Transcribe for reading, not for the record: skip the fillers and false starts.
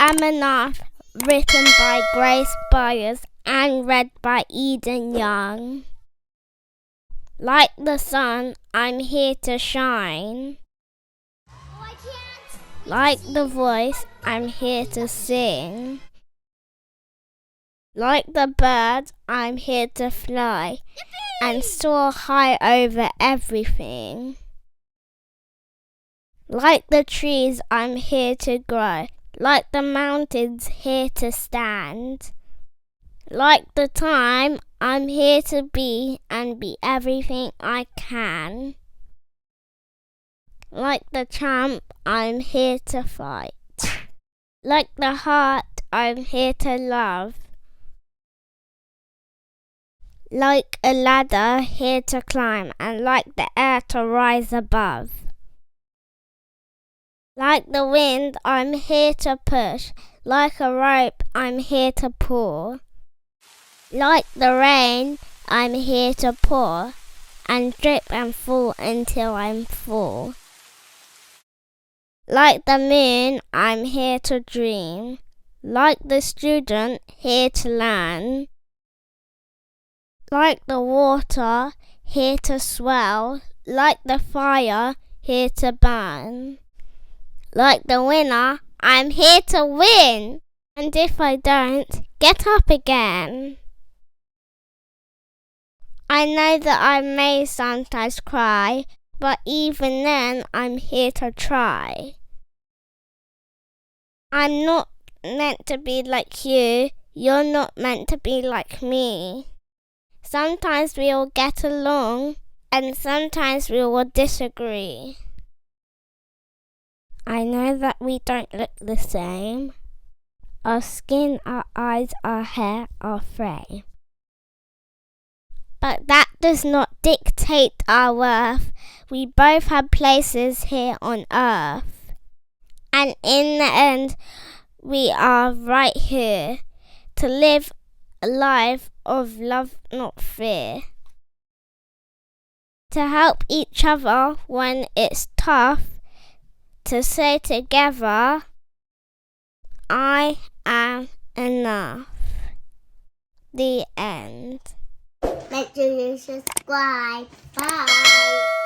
am enough, written by Grace Byers and read by Eden Young. Like the sun, I'm here to shine. Like the voice, I'm here to sing. Like the bird, I'm here to fly and soar high over everything. Like the trees, I'm here to grow. Like the mountains, here to stand. Like the time, I'm here to be and be everything I can. Like the champ, I'm here to fight. Like the heart, I'm here to love. Like a ladder, here to climb, and like the air to rise above. Like the wind, I'm here to push. Like a rope, I'm here to pull. Like the rain, I'm here to pour and drip and fall until I'm full. Like the moon, I'm here to dream. Like the student, here to learn. Like the water, here to swell. Like the fire, here to burn. Like the winner, I'm here to win. And if I don't, get up again. I know that I may sometimes cry, but even then I'm here to try. I'm not meant to be like you, you're not meant to be like me. Sometimes we will get along, and sometimes we will disagree. I know that we don't look the same. Our skin, our eyes, our hair, our frame. But that does not dictate our worth. We both have places here on earth. And in the end, we are right here to live a life of love, not fear. To help each other when it's tough. To say together, I am enough. The end. Make sure you subscribe. Bye.